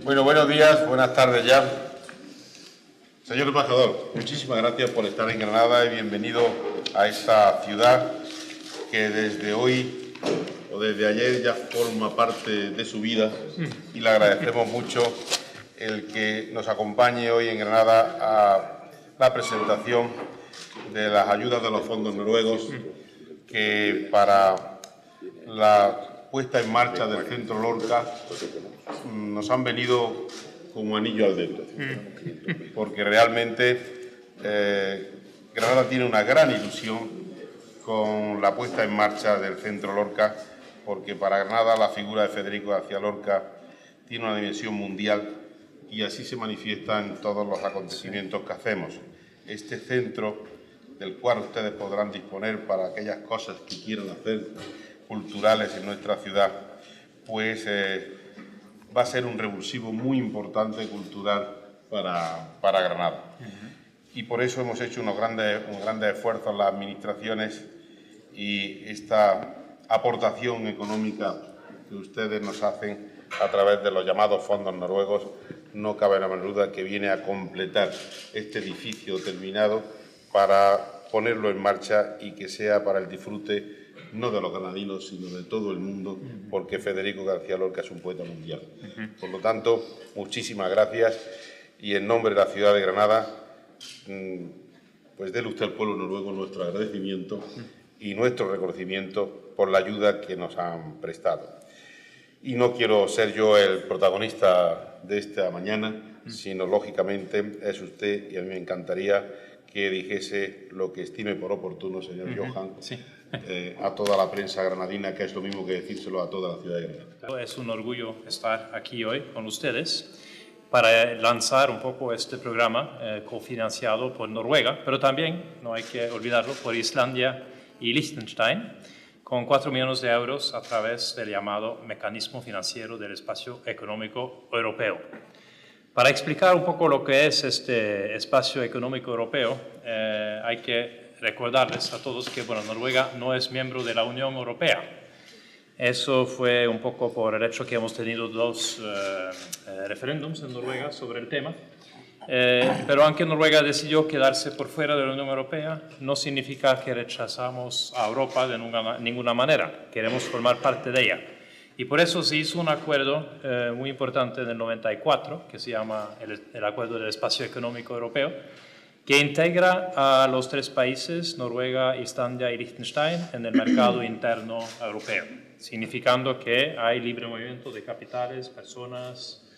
Bueno, buenos días, buenas tardes ya. Señor embajador, muchísimas gracias por estar en Granada y bienvenido a esta ciudad que desde hoy o desde ayer ya forma parte de su vida y le agradecemos mucho el que nos acompañe hoy en Granada a la presentación de las ayudas de los fondos noruegos que para la puesta en marcha del Centro Lorca nos han venido como anillo al dedo, porque realmente Granada tiene una gran ilusión con la puesta en marcha del Centro Lorca, porque para Granada la figura de Federico García Lorca tiene una dimensión mundial y así se manifiesta en todos los acontecimientos que hacemos. Este centro, del cual ustedes podrán disponer para aquellas cosas que quieran hacer culturales en nuestra ciudad, pues va a ser un revulsivo muy importante cultural para Granada. Y por eso hemos hecho unos grandes esfuerzos las administraciones y esta aportación económica que ustedes nos hacen a través de los llamados fondos noruegos no cabe la menor duda que viene a completar este edificio terminado para ponerlo en marcha y que sea para el disfrute no de los granadinos, sino de todo el mundo, porque Federico García Lorca es un poeta mundial. Por lo tanto, muchísimas gracias y en nombre de la ciudad de Granada, pues déle usted al pueblo noruego nuestro agradecimiento y nuestro reconocimiento por la ayuda que nos han prestado. Y no quiero ser yo el protagonista de esta mañana, sino, lógicamente, es usted, y a mí me encantaría que dijese lo que estime por oportuno, señor Johan, a toda la prensa granadina, que es lo mismo que decírselo a toda la ciudad de Granada. Es un orgullo estar aquí hoy con ustedes para lanzar un poco este programa cofinanciado por Noruega, pero también, no hay que olvidarlo, por Islandia y Liechtenstein, con 4 millones de euros a través del llamado Mecanismo Financiero del Espacio Económico Europeo. Para explicar un poco lo que es este espacio económico europeo, hay que recordarles a todos que Noruega no es miembro de la Unión Europea. Eso fue un poco por el hecho que hemos tenido 2 referéndums en Noruega sobre el tema. Pero aunque Noruega decidió quedarse por fuera de la Unión Europea, no significa que rechazamos a Europa de ninguna manera. Queremos formar parte de ella. Y por eso se hizo un acuerdo muy importante en el 94, que se llama el Acuerdo del Espacio Económico Europeo, que integra a los 3 países, Noruega, Islandia y Liechtenstein, en el mercado interno europeo, significando que hay libre movimiento de capitales, personas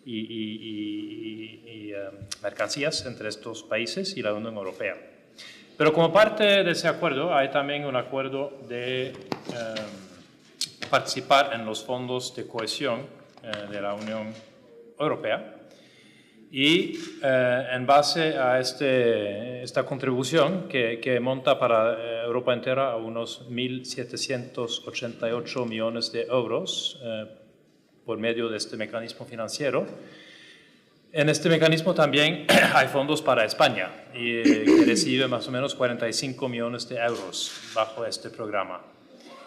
y mercancías entre estos países y la Unión Europea. Pero como parte de ese acuerdo hay también un acuerdo de participar en los fondos de cohesión de la Unión Europea y en base a esta contribución que monta para Europa entera a unos 1.788 millones de euros por medio de este mecanismo financiero. En este mecanismo también hay fondos para España que recibe más o menos 45 millones de euros bajo este programa.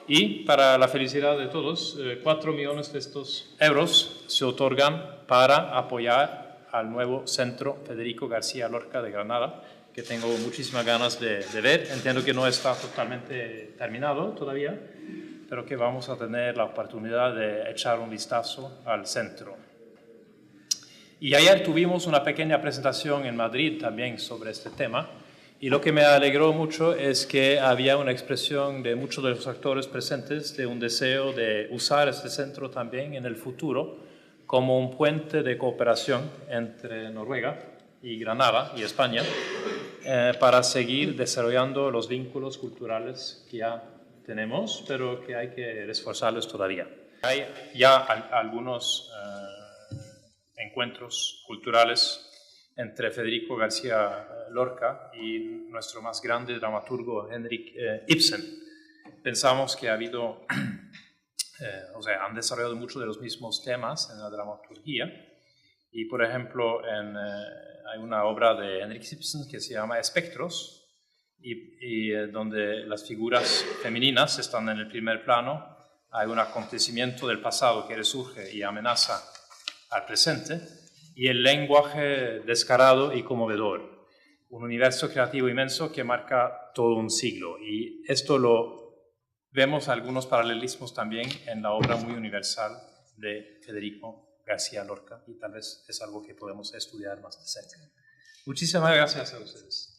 Y para la felicidad de todos, 4 millones de estos euros se otorgan para apoyar al nuevo Centro Federico García Lorca de Granada, que tengo muchísimas ganas de ver. Entiendo que no está totalmente terminado todavía, pero que vamos a tener la oportunidad de echar un vistazo al centro. Y ayer tuvimos una pequeña presentación en Madrid también sobre este tema. Y lo que me alegró mucho es que había una expresión de muchos de los actores presentes de un deseo de usar este centro también en el futuro como un puente de cooperación entre Noruega y Granada y España para seguir desarrollando los vínculos culturales que ya tenemos, pero que hay que reforzarlos todavía. Hay ya algunos encuentros culturales entre Federico García Lorca y nuestro más grande dramaturgo Henrik Ibsen. Pensamos que ha habido, han desarrollado muchos de los mismos temas en la dramaturgia y, por ejemplo, hay una obra de Henrik Ibsen que se llama Espectros y donde las figuras femeninas están en el primer plano. Hay un acontecimiento del pasado que resurge y amenaza al presente, y el lenguaje descarado y conmovedor, un universo creativo inmenso que marca todo un siglo. Y esto lo vemos algunos paralelismos también en la obra muy universal de Federico García Lorca, y tal vez es algo que podemos estudiar más de cerca. Muchísimas gracias a ustedes.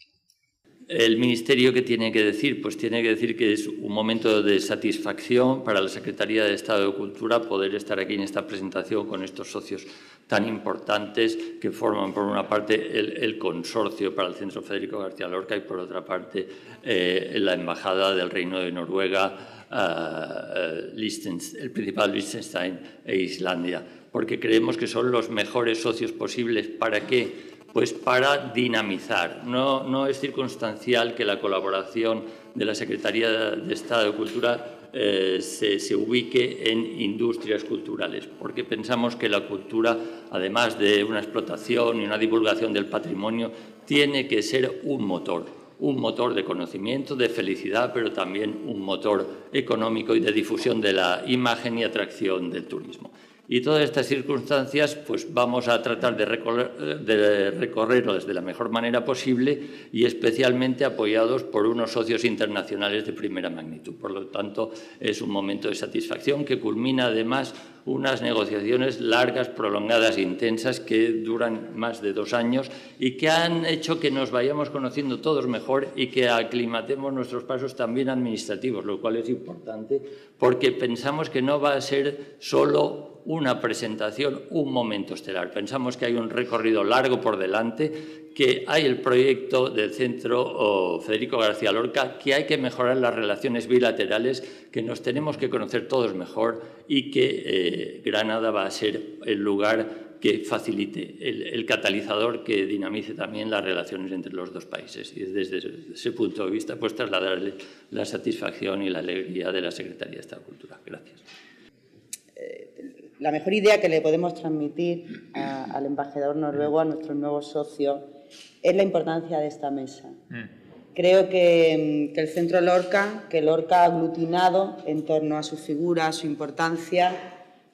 El Ministerio, ¿qué tiene que decir? Pues tiene que decir que es un momento de satisfacción para la Secretaría de Estado de Cultura poder estar aquí en esta presentación con estos socios tan importantes que forman, por una parte, el consorcio para el Centro Federico García Lorca y, por otra parte, la Embajada del Reino de Noruega, el principal Liechtenstein e Islandia, porque creemos que son los mejores socios posibles. ¿Para qué? Pues para dinamizar. No es circunstancial que la colaboración de la Secretaría de Estado de Cultura se ubique en industrias culturales, porque pensamos que la cultura, además de una explotación y una divulgación del patrimonio, tiene que ser un motor de conocimiento, de felicidad, pero también un motor económico y de difusión de la imagen y atracción del turismo. Y todas estas circunstancias pues vamos a tratar de recorrerlas de la mejor manera posible y especialmente apoyados por unos socios internacionales de primera magnitud. Por lo tanto, es un momento de satisfacción que culmina además unas negociaciones largas, prolongadas e intensas que duran más de 2 años y que han hecho que nos vayamos conociendo todos mejor y que aclimatemos nuestros pasos también administrativos, lo cual es importante porque pensamos que no va a ser solo una presentación, un momento estelar. Pensamos que hay un recorrido largo por delante, que hay el proyecto del Centro Federico García Lorca, que hay que mejorar las relaciones bilaterales, que nos tenemos que conocer todos mejor y que Granada va a ser el lugar que facilite, el catalizador que dinamice también las relaciones entre los dos países. Y desde ese punto de vista, pues trasladarle la satisfacción y la alegría de la Secretaría de Estado de Cultura. Gracias. La mejor idea que le podemos transmitir al embajador noruego, a nuestros nuevos socios, es la importancia de esta mesa. Creo que el Centro Lorca, que Lorca ha aglutinado en torno a su figura, a su importancia,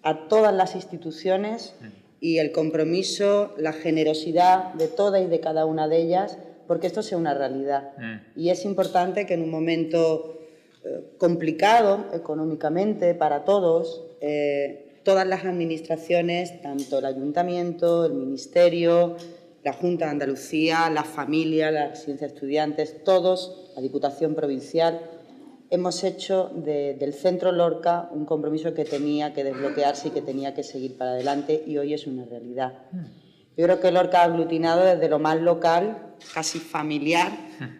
a todas las instituciones y el compromiso, la generosidad de todas y de cada una de ellas, porque esto sea una realidad. Y es importante que en un momento complicado económicamente para todos, todas las administraciones, tanto el Ayuntamiento, el Ministerio, la Junta de Andalucía, la familia, la residencia de estudiantes, todos, la Diputación Provincial, hemos hecho del Centro Lorca un compromiso que tenía que desbloquearse y que tenía que seguir para adelante, y hoy es una realidad. Yo creo que Lorca ha aglutinado desde lo más local, casi familiar,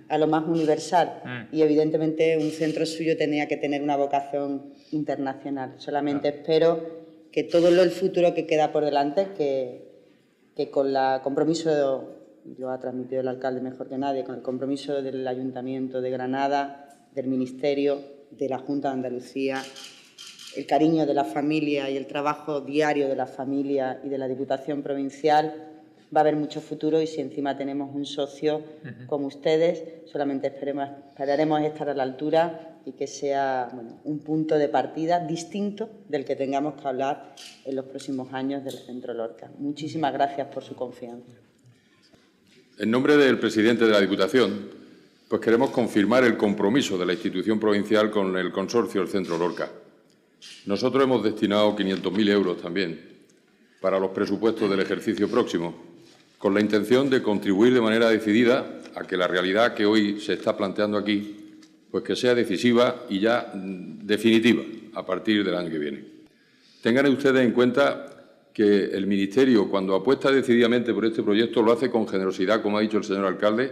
a lo más universal, y evidentemente un centro suyo tenía que tener una vocación internacional. Solamente espero que todo el futuro que queda por delante, que con el compromiso, lo ha transmitido el alcalde mejor que nadie, con el compromiso del Ayuntamiento de Granada, del Ministerio, de la Junta de Andalucía, el cariño de la familia y el trabajo diario de la familia y de la Diputación Provincial, va a haber mucho futuro, y si encima tenemos un socio como ustedes, solamente esperaremos estar a la altura y que sea un punto de partida distinto del que tengamos que hablar en los próximos años del Centro Lorca. Muchísimas gracias por su confianza. En nombre del presidente de la Diputación, pues queremos confirmar el compromiso de la institución provincial con el consorcio del Centro Lorca. Nosotros hemos destinado 500.000 euros también para los presupuestos del ejercicio próximo, con la intención de contribuir de manera decidida a que la realidad que hoy se está planteando aquí, pues que sea decisiva y ya definitiva a partir del año que viene. Tengan ustedes en cuenta que el Ministerio, cuando apuesta decididamente por este proyecto, lo hace con generosidad, como ha dicho el señor alcalde,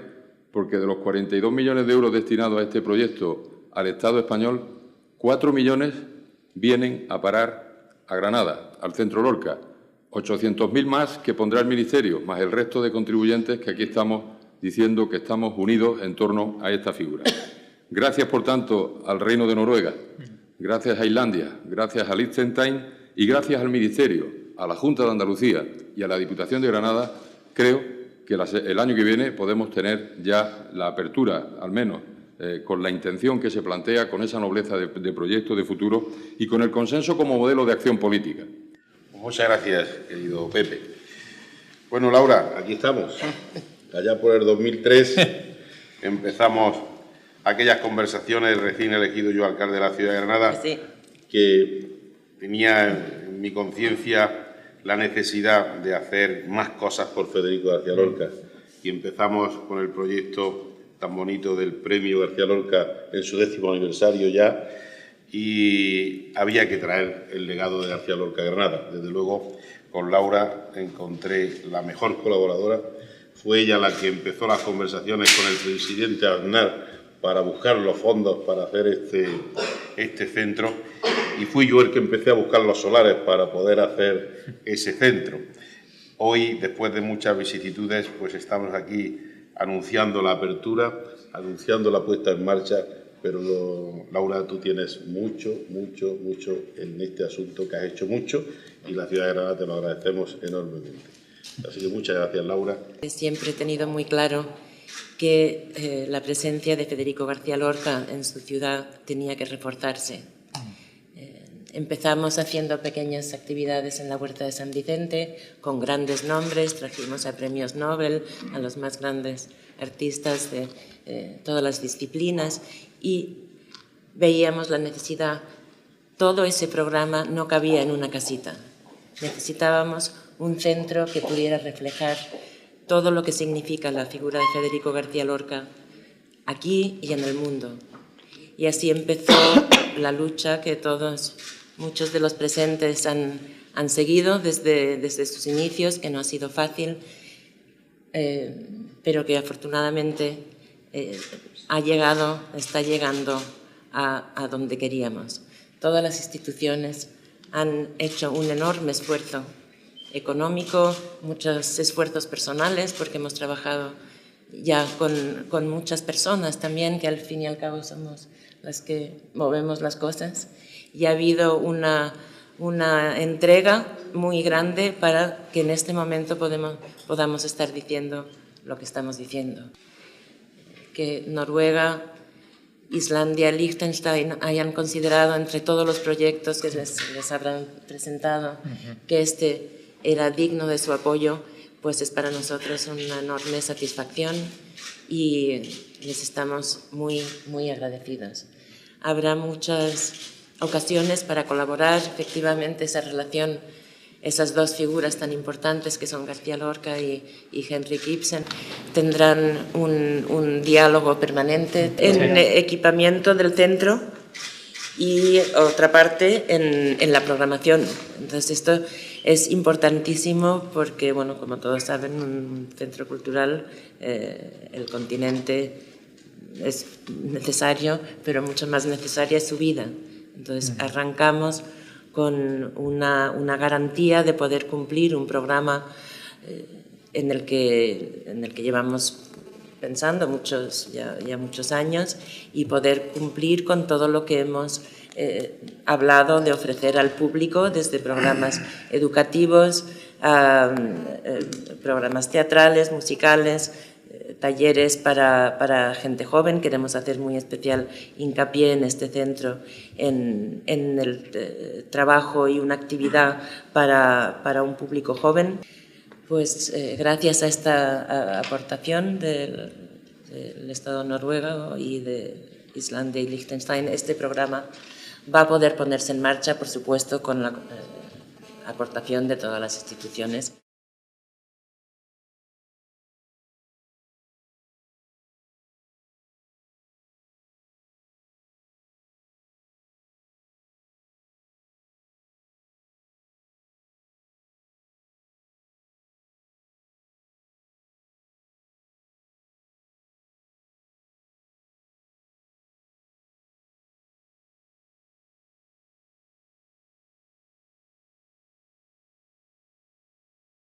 porque de los 42 millones de euros destinados a este proyecto al Estado español, 4 millones vienen a parar a Granada, al Centro Lorca. 800.000 más que pondrá el Ministerio, más el resto de contribuyentes que aquí estamos diciendo que estamos unidos en torno a esta figura. Gracias, por tanto, al Reino de Noruega, gracias a Islandia, gracias a Liechtenstein y gracias al Ministerio, a la Junta de Andalucía y a la Diputación de Granada, creo que el año que viene podemos tener ya la apertura, al menos, con la intención que se plantea, con esa nobleza de proyecto de futuro y con el consenso como modelo de acción política. Muchas gracias, querido Pepe. Bueno, Laura, aquí estamos. Allá por el 2003 empezamos aquellas conversaciones, recién elegido yo alcalde de la ciudad de Granada, Sí. que tenía en mi conciencia la necesidad de hacer más cosas por Federico García Lorca. Y empezamos con el proyecto tan bonito del Premio García Lorca en su 10º aniversario ya, y había que traer el legado de García Lorca a Granada. Desde luego, con Laura encontré la mejor colaboradora. Fue ella la que empezó las conversaciones con el presidente Aznar para buscar los fondos para hacer este centro, y fui yo el que empecé a buscar los solares para poder hacer ese centro. Hoy, después de muchas vicisitudes, pues estamos aquí anunciando la apertura, anunciando la puesta en marcha, pero Laura, tú tienes mucho en este asunto, que has hecho mucho, y la ciudad de Granada te lo agradecemos enormemente. Así que muchas gracias, Laura. Siempre he tenido muy claro que la presencia de Federico García Lorca en su ciudad tenía que reforzarse. Empezamos haciendo pequeñas actividades en la Huerta de San Vicente, con grandes nombres, trajimos a premios Nobel, a los más grandes artistas de todas las disciplinas, y veíamos la necesidad. Todo ese programa no cabía en una casita. Necesitábamos un centro que pudiera reflejar todo lo que significa la figura de Federico García Lorca aquí y en el mundo. Y así empezó la lucha que muchos de los presentes han seguido desde sus inicios, que no ha sido fácil, pero que afortunadamente está llegando a donde queríamos. Todas las instituciones han hecho un enorme esfuerzo económico, muchos esfuerzos personales, porque hemos trabajado ya con muchas personas también, que al fin y al cabo somos las que movemos las cosas, y ha habido una entrega muy grande para que en este momento podamos estar diciendo lo que estamos diciendo. Que Noruega, Islandia, Liechtenstein hayan considerado entre todos los proyectos que les habrán presentado que este era digno de su apoyo, pues es para nosotros una enorme satisfacción y les estamos muy agradecidos. Habrá muchas ocasiones para colaborar. Efectivamente, esa relación, esas dos figuras tan importantes que son García Lorca y Henrik Ibsen, tendrán un diálogo permanente en equipamiento del centro y otra parte en la programación. Entonces esto es importantísimo porque, bueno, como todos saben, un centro cultural, el continente es necesario, pero mucho más necesaria es su vida. Entonces arrancamos con una garantía de poder cumplir un programa en el que llevamos pensando ya muchos años, y poder cumplir con todo lo que hemos hablado de ofrecer al público, desde programas educativos a programas teatrales, musicales, talleres para gente joven. Queremos hacer muy especial hincapié en este centro, en el trabajo y una actividad para un público joven. Pues gracias a esta aportación del Estado noruego y de Islandia y Liechtenstein, este programa va a poder ponerse en marcha, por supuesto, con la aportación de todas las instituciones.